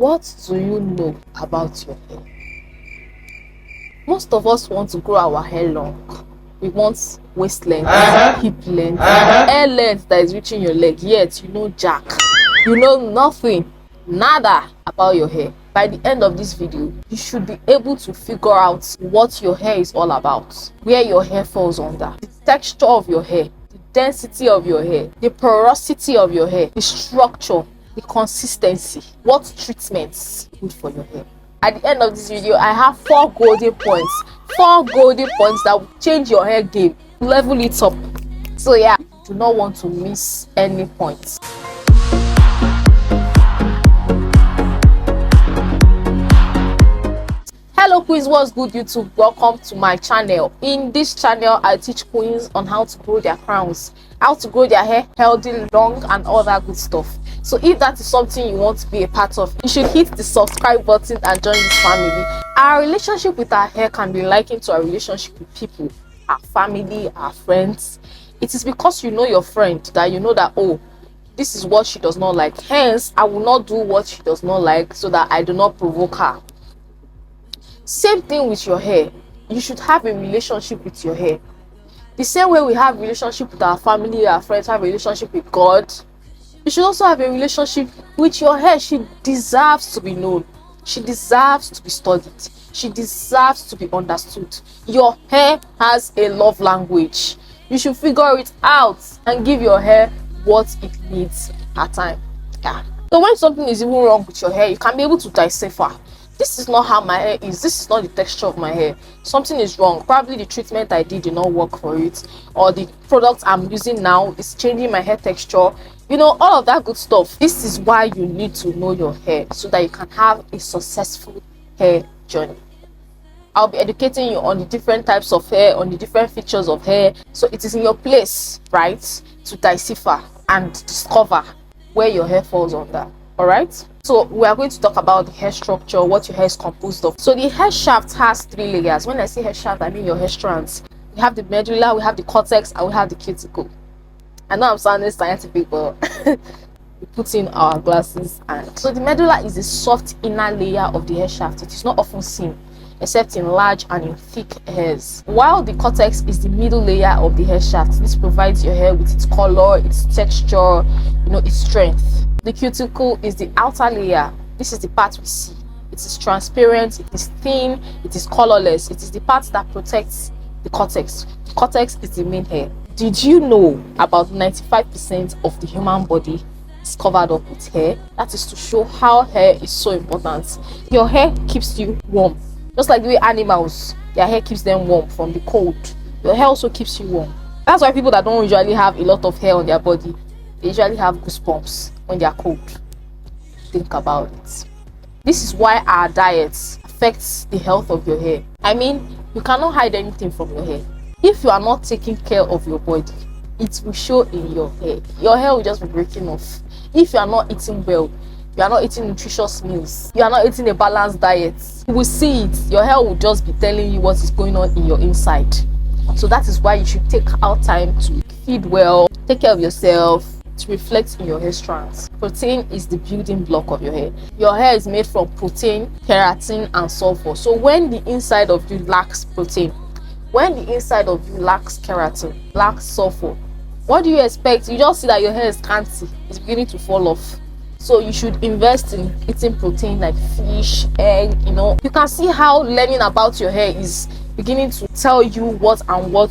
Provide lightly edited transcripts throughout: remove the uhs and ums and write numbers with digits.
What do you know about your hair? Most of us want to grow our hair long. We want waist length, hip length, hair length that is reaching your leg, yet you know jack. You know nothing, nada about your hair. By the end of this video, you should be able to figure out what your hair is all about, where your hair falls under, the texture of your hair, the density of your hair, the porosity of your hair, the structure, the consistency, what treatments good for your hair. At the end of this video, I have 4 golden points that will change your hair game, level it up. So yeah, you do not want to miss any points. Hello queens, what's good YouTube? Welcome to my channel. In this channel, I teach queens on how to grow their crowns, how to grow their hair healthy, long, and all that good stuff. So if that is something you want to be a part of, you should hit the subscribe button and join this family. Our relationship with our hair can be likened to our relationship with people, our family, our friends. It is because you know your friend that you know that, oh, this is what she does not like, hence I will not do what she does not like so that I do not provoke her. Same thing with your hair. You should have a relationship with your hair. The same way we have relationship with our family, our friends, have a relationship with God, you should also have a relationship with your hair. She deserves to be known. She deserves to be studied. She deserves to be understood. Your hair has a love language. You should figure it out and give your hair what it needs at time. Yeah. So when something is even wrong with your hair, you can be able to decipher. This is not how my hair is. This is not the texture of my hair. Something is wrong. Probably the treatment I did not work for it, or the product I'm using now is changing my hair texture. You know, all of that good stuff. This is why you need to know your hair so that you can have a successful hair journey. I'll be educating you on the different types of hair, on the different features of hair. So it is in your place, right, to decipher and discover where your hair falls under. All right. So we are going to talk about the hair structure, what your hair is composed of. So the hair shaft has 3 layers. When I say hair shaft, I mean your hair strands. We have the medulla, we have the cortex, and we have the cuticle. I know I'm sounding scientific, but we put in our glasses. And so the medulla is the soft inner layer of the hair shaft. It is not often seen except in large and in thick hairs, while the cortex is the middle layer of the hair shaft. This provides your hair with its color, its texture, its strength. The cuticle is the outer layer. This is the part we see. It is transparent, it is thin, it is colorless. It is the part that protects the cortex. The cortex is the main hair. Did you know about 95% of the human body is covered up with hair? That is to show how hair is so important. Your hair keeps you warm. Just like the way animals, their hair keeps them warm from the cold. Your hair also keeps you warm. That's why people that don't usually have a lot of hair on their body, they usually have goosebumps when they are cold. Think about it. This is why our diets affects the health of your hair. I mean, you cannot hide anything from your hair. If you are not taking care of your body, it will show in your hair. Your hair will just be breaking off. If you are not eating well, you are not eating nutritious meals, you are not eating a balanced diet, you will see it. Your hair will just be telling you what is going on in your inside. So that is why you should take out time to feed well, take care of yourself, to reflect in your hair strands. Protein is the building block of your hair. Your hair is made from protein, keratin, and sulfur. So when the inside of you lacks protein, when the inside of you lacks keratin, lacks sulfur, what do you expect? You just see that your hair is scanty, it's beginning to fall off. So you should invest in eating protein like fish, egg. You can see how learning about your hair is beginning to tell you what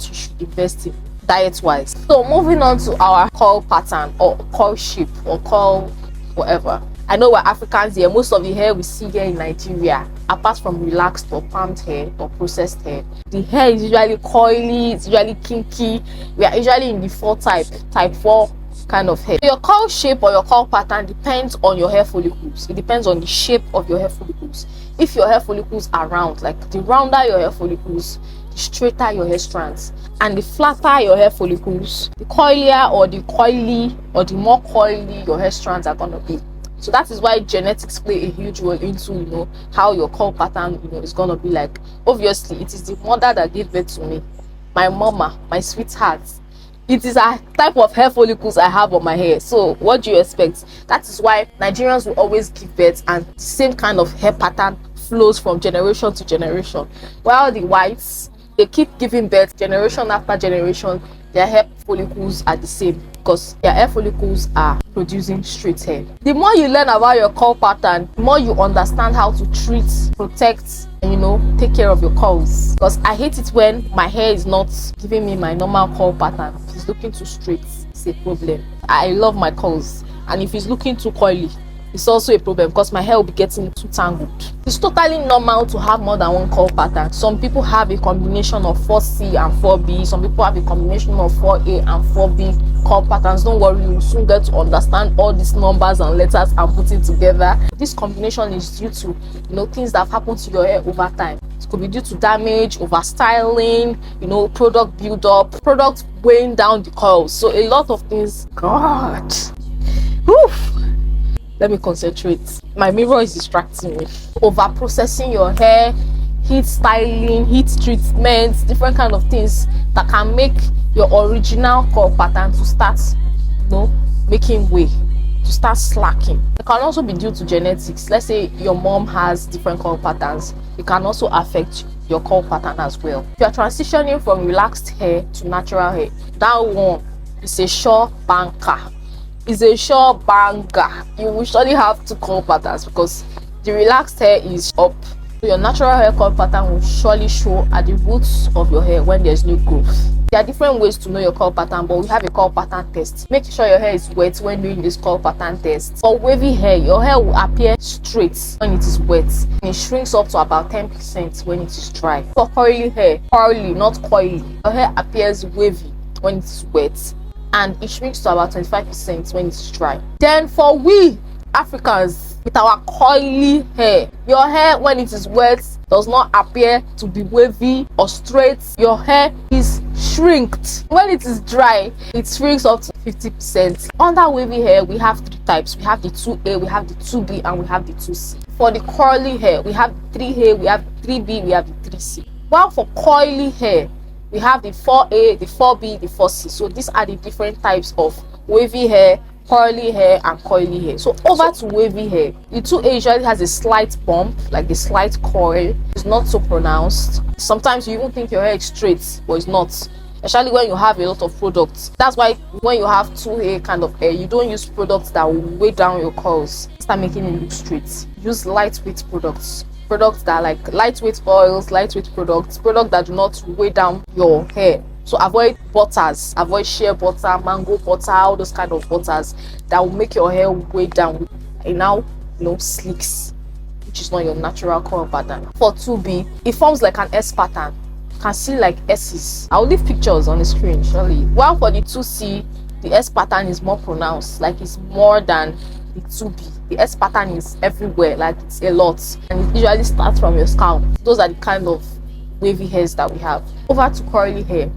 you should invest in diet wise. So moving on to our curl pattern or curl shape or curl whatever. I know we're Africans here. Most of the hair we see here in Nigeria, apart from relaxed or palmed hair or processed hair, the hair is usually coily, it's usually kinky. We are usually in the 4 type 4 kind of hair. Your curl shape or your curl pattern depends on your hair follicles. It depends on the shape of your hair follicles. If your hair follicles are round, like the rounder your hair follicles, the straighter your hair strands, and the flatter your hair follicles, the coilier or the coily or the more coily your hair strands are gonna be. So that is why genetics play a huge role into how your curl pattern is gonna be like. Obviously, it is the mother that gave birth to me, my mama, my sweetheart. It is a type of hair follicles I have on my hair. So what do you expect? That is why Nigerians will always give birth and the same kind of hair pattern flows from generation to generation, while the whites, they keep giving birth generation after generation. Their hair follicles are the same because their hair follicles are producing straight hair. The more you learn about your curl pattern, the more you understand how to treat, protect, and take care of your curls. Because I hate it when my hair is not giving me my normal curl pattern. If it's looking too straight, it's a problem. I love my curls, and if it's looking too coily, it's also a problem because my hair will be getting too tangled. It's totally normal to have more than one curl pattern. Some people have a combination of 4C and 4B. Some people have a combination of 4A and 4B curl patterns. Don't worry, you'll soon get to understand all these numbers and letters I'm putting together. This combination is due to things that have happened to your hair over time. It could be due to damage, over styling, product build-up, product weighing down the curls. So a lot of things. God. Whew. Let me concentrate. My mirror is distracting me. Over processing your hair, heat styling, heat treatments, different kind of things that can make your original curl pattern to start making way, to start slacking. It can also be due to genetics. Let's say your mom has different curl patterns. It can also affect your curl pattern as well. If you are transitioning from relaxed hair to natural hair, that one is a sure banker. Is a sure banger. You will surely have two curl patterns because the relaxed hair is up. So your natural hair curl pattern will surely show at the roots of your hair when there's new growth. There are different ways to know your curl pattern, but we have a curl pattern test. Make sure your hair is wet when doing this curl pattern test. For wavy hair, your hair will appear straight when it is wet, and it shrinks up to about 10% when it is dry. For curly hair, curly, not coily, your hair appears wavy when it is wet, and it shrinks to about 25% when it's dry. Then for we Africans with our coily hair, your hair when it is wet does not appear to be wavy or straight. Your hair is shrinked. When it is dry, it shrinks up to 50%. Under wavy hair, we have three types. We have the 2A, we have the 2B, and we have the 2C. For the curly hair, we have the 3A, we have the 3B, we have the 3C. While for coily hair, we have the 4A, the 4B, the 4C. So these are the different types of wavy hair, curly hair, and coily hair. So over to wavy hair. The 2A usually has a slight bump, like a slight coil. It's not so pronounced. Sometimes you even think your hair is straight, but it's not. Especially when you have a lot of products. That's why when you have 2A kind of hair, you don't use products that will weigh down your curls. Start making it look straight. Use lightweight products. Products that are like lightweight oils, lightweight products that do not weigh down your hair. So avoid butters, avoid shea butter, mango butter, all those kind of butters that will make your hair weigh down and now slicks, which is not your natural curl pattern. For 2B, it forms like an S pattern. You can see like S's. I'll leave pictures on the screen surely. While for the 2C, the S pattern is more pronounced, like it's more than the 2B. The S pattern is everywhere, like it's a lot, and it usually starts from your scalp. Those are the kind of wavy hairs that we have. Over to curly hair.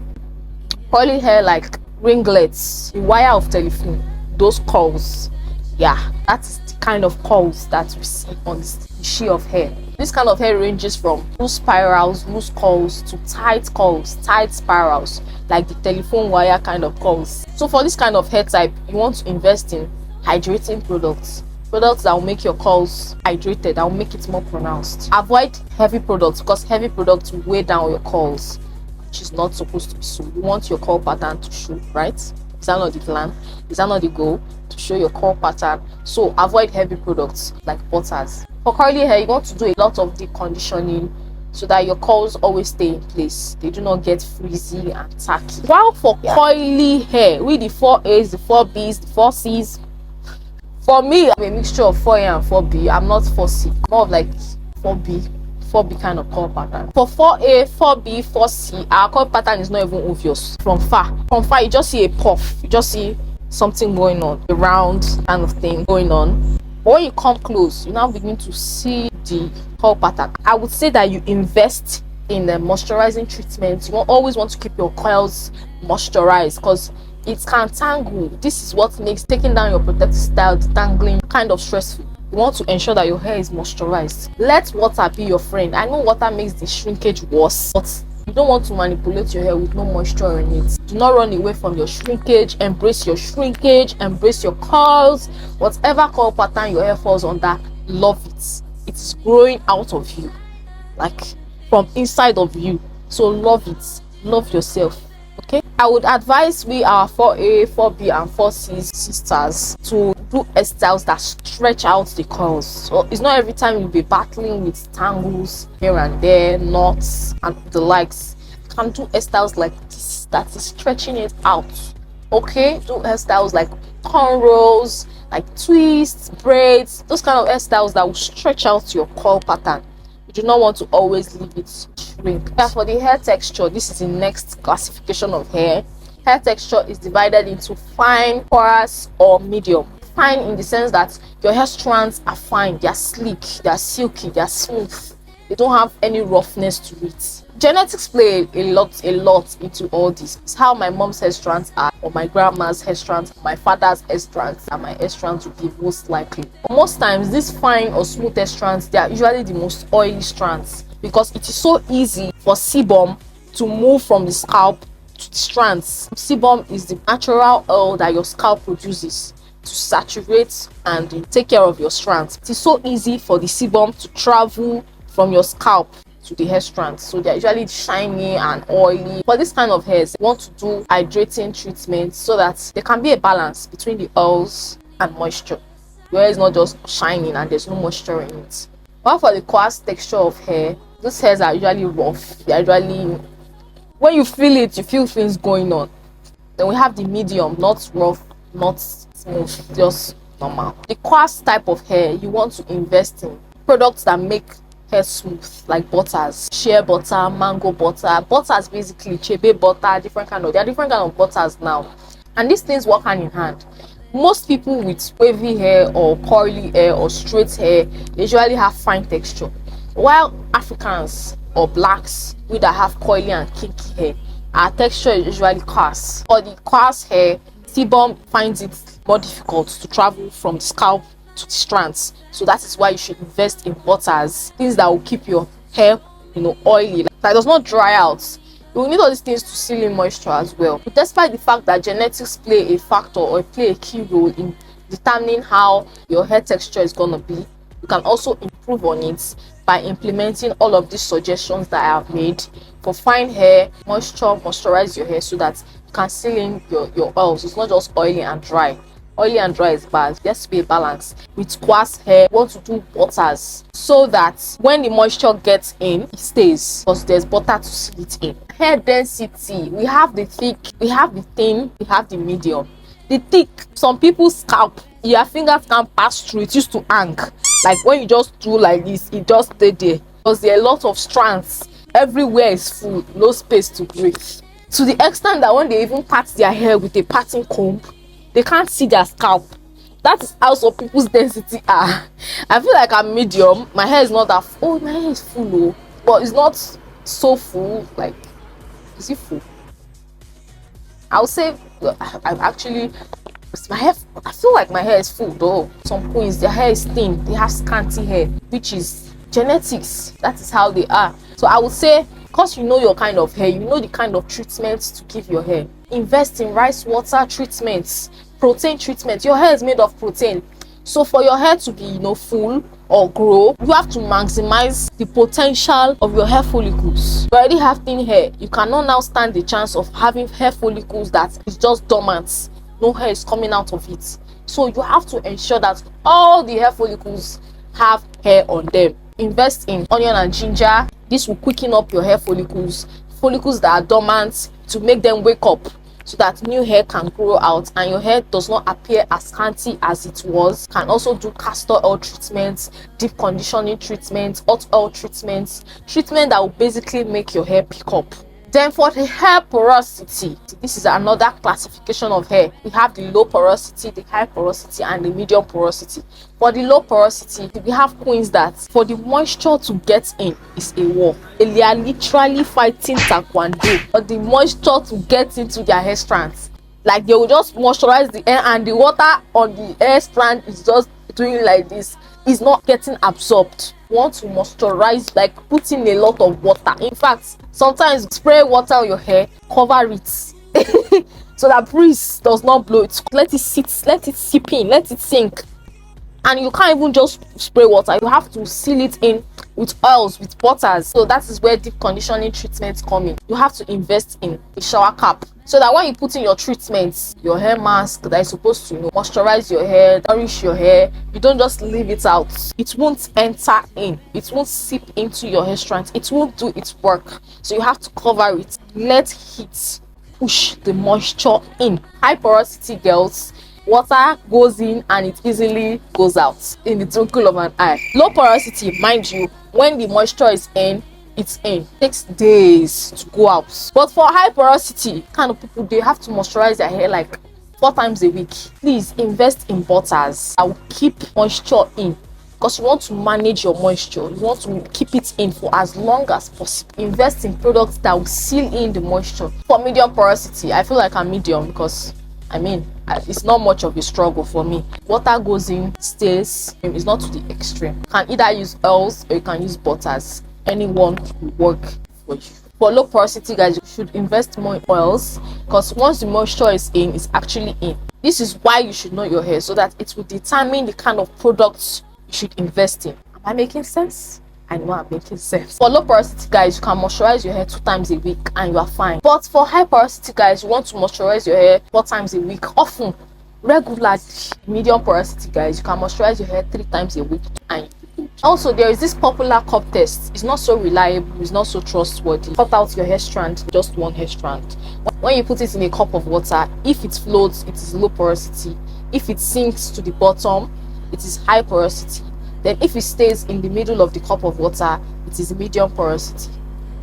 Curly hair like ringlets, the wire of telephone, those curls. Yeah, that's the kind of curls that we see on the sheet of hair. This kind of hair ranges from loose spirals, loose curls, to tight curls, tight spirals, like the telephone wire kind of curls. So for this kind of hair type, you want to invest in hydrating products that will make your curls hydrated, that will make it more pronounced. Avoid heavy products because heavy products will weigh down your curls, which is not supposed to be so. You want your curl pattern to show, right? Is that not the plan? Is that not the goal? To show your curl pattern. So avoid heavy products like butters. For curly hair, you want to do a lot of deep conditioning so that your curls always stay in place. They do not get frizzy and tacky. While for coily hair, with the 4As, the 4Bs, the 4Cs, for me, I'm a mixture of 4A and 4B. I'm not 4C, more of like 4B kind of curl pattern. For 4A, 4B, 4C, our curl pattern is not even obvious from far. From far, you just see a puff. You just see something going on, a round kind of thing going on. But when you come close, you now begin to see the curl pattern. I would say that you invest in the moisturizing treatment. You always want to keep your curls moisturized because it can tangle. This is what makes taking down your protective style, detangling, kind of stressful. You want to ensure that your hair is moisturized. Let water be your friend. I know water makes the shrinkage worse, but You don't want to manipulate your hair with no moisture in it. Do not run away from your shrinkage. Embrace your shrinkage, embrace your curls. Whatever curl pattern your hair falls under, love it. It's growing out of you, like from inside of you. So love it. Love yourself. Okay, I would advise we, our 4A, 4B and 4C sisters, to do hairstyles that stretch out the curls. So it's not every time you'll be battling with tangles here and there, knots and the likes. You can do hairstyles like this that is stretching it out. Okay, do hairstyles like cornrows, like twists, braids, those kind of hairstyles that will stretch out your curl pattern. You do not want to always leave it shrink. Yeah, for the hair texture, this is the next classification of hair. Hair texture is divided into fine, porous or medium. Fine in the sense that your hair strands are fine, they are sleek, they are silky, they are smooth, they don't have any roughness to it. Genetics play a lot into all this. It's how my mom's hair strands are, or my grandma's hair strands, my father's hair strands, and my hair strands would be most likely. But most times, these fine or smooth hair strands, they are usually the most oily strands, because it is so easy for sebum to move from the scalp to the strands. Sebum is the natural oil that your scalp produces to saturate and take care of your strands. It is so easy for the sebum to travel from your scalp to the hair strands, so they're usually shiny and oily. For this kind of hairs, you want to do hydrating treatment so that there can be a balance between the oils and moisture. Your hair is not just shining and there's no moisture in it. While for the coarse texture of hair, those hairs are usually rough. They're usually, when you feel it, you feel things going on. Then we have the medium, not rough, not smooth, just normal. The coarse type of hair, you want to invest in products that make hair smooth, like butters, shea butter, mango butter. Butters basically, chebe butter, there are different kind of butters now, and these things work hand in hand. Most people with wavy hair or curly hair or straight hair, they usually have fine texture, while Africans or blacks, we that have curly and kinky hair, our texture is usually coarse. For the coarse hair, sebum finds it more difficult to travel from the scalp to the strands, so that is why you should invest in butters, things that will keep your hair, oily, that does not dry out. You will need all these things to seal in moisture as well. But despite the fact that genetics play a factor or play a key role in determining how your hair texture is going to be, you can also improve on it by implementing all of these suggestions that I have made. For fine hair, moisturize your hair so that you can seal in your oils. It's not just oily and dry. Oily and dry is bad. There has to be a balance. With coarse hair, you want to do butters so that when the moisture gets in, it stays, because there's butter to seal it in. Hair density, we have the thick, we have the thin, we have the medium. The thick, some people's scalp, your fingers can't pass through. It used to hang, like when you just do like this, it just stay there, because there are a lot of strands. Everywhere is full, no space to breathe, to the extent that when they even part their hair with a parting comb, they can't see their scalp. That is how some people's density are. I feel like I'm medium. My hair is not that full. My hair is full, but it's not so full. Like, is it full? I would say I've actually, my hair, I feel like my hair is full though. Some queens, their hair is thin. They have scanty hair, which is genetics. That is how they are. So I would say, because you know your kind of hair, you know the kind of treatments to give your hair. Invest in rice water treatments, protein treatment. Your hair is made of protein, so for your hair to be full or grow, you have to maximize the potential of your hair follicles. You already have thin hair, you cannot now stand the chance of having hair follicles that is just dormant, no hair is coming out of it. So you have to ensure that all the hair follicles have hair on them. Invest in onion and ginger. This will quicken up your hair follicles that are dormant, to make them wake up, so that new hair can grow out and your hair does not appear as scanty as it was. Can also do castor oil treatments, deep conditioning treatments, hot oil treatments, treatment that will basically make your hair pick up. Then for the hair porosity, this is another classification of hair. We have the low porosity, the high porosity, and the medium porosity. For the low porosity, we have queens that for the moisture to get in is a war. They are literally fighting taekwondo for the moisture to get into their hair strands. Like, they will just moisturize the hair and the water on the hair strand is just doing like this. It's not getting absorbed. You want to moisturize, like put in a lot of water. In fact, sometimes spray water on your hair, cover it so that breeze does not blow it. Let it sit, let it sip in, let it sink. And you can't even just spray water, you have to seal it in with oils, with butters. So that is where deep conditioning treatments come in. You have to invest in a shower cap, so that when you put in your treatments, your hair mask that is supposed to, moisturize your hair, nourish your hair, you don't just leave it out. It won't enter in, it won't seep into your hair strands, it won't do its work. So you have to cover it. Let heat push the moisture in. High porosity girls, water goes in and it easily goes out in the twinkle of an eye. Low porosity, mind you, when the moisture is in, it's in. It takes days to go out. But for high porosity kind of people, they have to moisturize their hair like 4 times a week. Please invest in butters that will keep moisture in, because you want to manage your moisture, you want to keep it in for as long as possible. Invest in products that will seal in the moisture. For medium porosity, I feel like I'm medium because it's not much of a struggle for me. Water goes in, stays. It's not to the extreme. You can either use oils or you can use butters. Anyone will work for you. For low porosity guys, you should invest more in oils, because once the moisture is in, it's actually in. This is why you should know your hair, so that it will determine the kind of products you should invest in. Am I making sense? I know I'm making sense. For low porosity guys, you can moisturize your hair 2 times a week and you are fine. But for high porosity guys, you want to moisturize your hair 4 times a week, often, regularly. Medium porosity guys, you can moisturize your hair 3 times a week and also, there is this popular cup test. It's not so reliable, it's not so trustworthy. Cut out your hair strand, just 1 hair strand. When you put it in a cup of water, if it floats, it is low porosity. If it sinks to the bottom, it is high porosity. Then if it stays in the middle of the cup of water, it is medium porosity.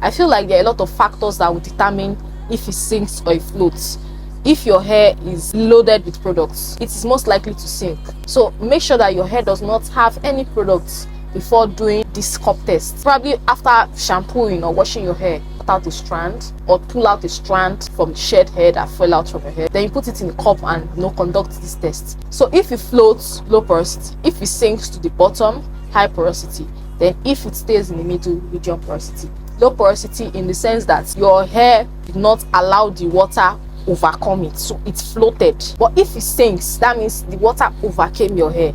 I feel like there are a lot of factors that will determine if it sinks or it floats. If your hair is loaded with products, it is most likely to sink. So make sure that your hair does not have any products before doing this cup test. Probably after shampooing or washing your hair, cut out a strand or pull out a strand from the shed hair that fell out from your hair. Then you put it in a cup and conduct this test. So if it floats, low porosity. If it sinks to the bottom, high porosity. Then if it stays in the middle, medium porosity. Low porosity in the sense that your hair did not allow the water overcome it, so it floated. But if it sinks, that means the water overcame your hair,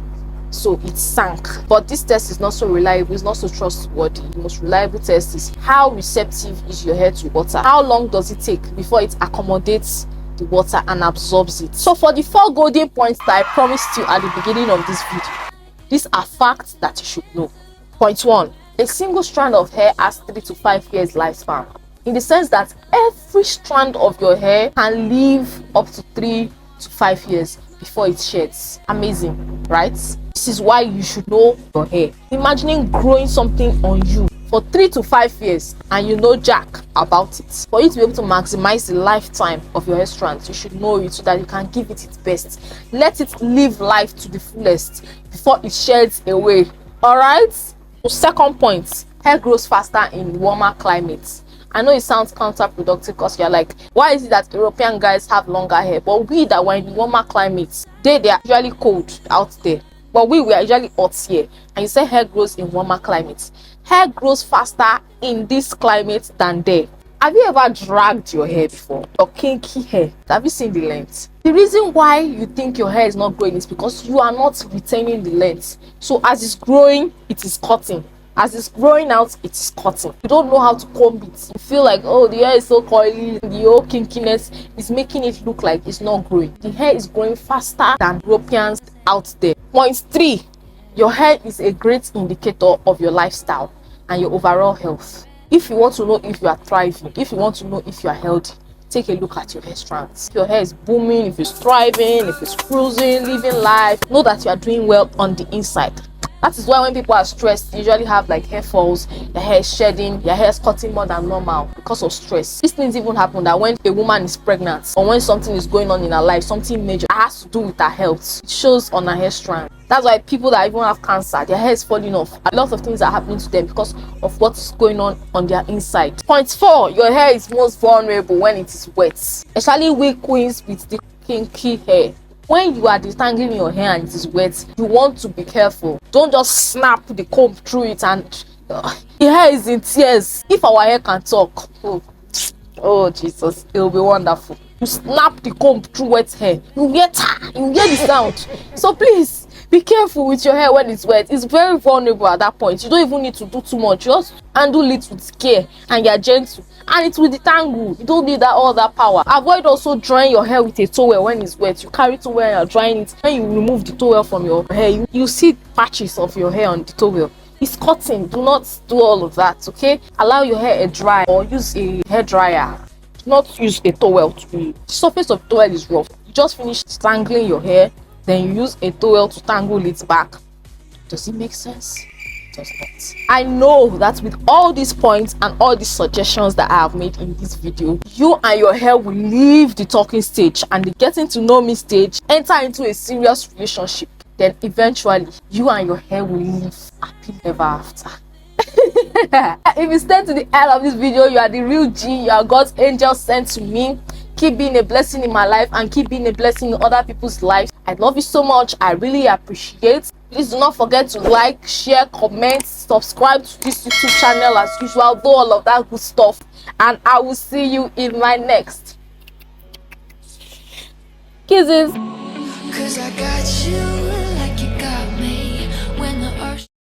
so it sank. But this test is not so reliable, it's not so trustworthy. The most reliable test is how receptive is your hair to water. How long does it take before it accommodates the water and absorbs it? So for the 4 golden points that I promised you at the beginning of this video, these are facts that you should know. Point 1, a single strand of hair has 3 to 5 years lifespan, in the sense that every strand of your hair can live up to 3 to 5 years before it sheds. Amazing, right? This is why you should know your hair. Imagining growing something on you for 3 to 5 years and you know jack about it. For you to be able to maximize the lifetime of your hair strands, you should know it so that you can give it its best. Let it live life to the fullest before it sheds away. All right? So second point, hair grows faster in warmer climates. I know it sounds counterproductive because you're like, why is it that European guys have longer hair? But we that were in warmer climates, they are usually cold out there. But we are usually hot here. And you say hair grows in warmer climates. Hair grows faster in this climate than there. Have you ever dragged your hair before? Your kinky hair. Have you seen the length? The reason why you think your hair is not growing is because you are not retaining the length. So as it's growing, it is cutting. As it's growing out, it is cutting. You don't know how to comb it. You feel like, oh, the hair is so coily. The whole kinkiness is making it look like it's not growing. The hair is growing faster than Europeans out there. Point 3, your hair is a great indicator of your lifestyle and your overall health. If you want to know if you are thriving, if you want to know if you are healthy, take a look at your hair strands. If your hair is booming, if it's thriving, if it's cruising, living life, know that you are doing well on the inside. That is why when people are stressed, they usually have like hair falls, their hair is shedding, their hair is cutting more than normal because of stress. These things even happen that when a woman is pregnant or when something is going on in her life, something major that has to do with her health, it shows on her hair strand. That's why people that even have cancer, their hair is falling off. A lot of things are happening to them because of what's going on their inside. Point 4, your hair is most vulnerable when it is wet, especially we queens with the kinky hair. When you are detangling your hair and it is wet, you want to be careful. Don't just snap the comb through it and the hair is in tears. If our hair can talk, oh Jesus, it will be wonderful. You snap the comb through wet hair, you hear the sound. So please be careful with your hair when it's wet. It's very vulnerable at that point. You don't even need to do too much. Just handle it with care and you're gentle, and it will detangle. You don't need all that power. Avoid also drying your hair with a towel when it's wet. You carry towel and you're drying it. When you remove the towel from your hair, you see patches of your hair on the towel. It's cotton. Do not do all of that, okay? Allow your hair to dry or use a hair dryer. Do not use a towel to be. The surface of the towel is rough. You just finish tangling your hair, then you use a towel to tangle it back. Does it make sense? It does not. I know that with all these points and all these suggestions that I have made in this video, you and your hair will leave the talking stage and the getting to know me stage, enter into a serious relationship. Then eventually you and your hair will live happily ever after. If you stay to the end of this video, you are the real G. You are God's angel sent to me. Keep being a blessing in my life and keep being a blessing in other people's lives. I love you so much. I really appreciate. Please do not forget to like, share, comment, subscribe to this YouTube channel as usual. Do all of that good stuff, and I will see you in my next kisses. 'Cause I got you like you got me when the earth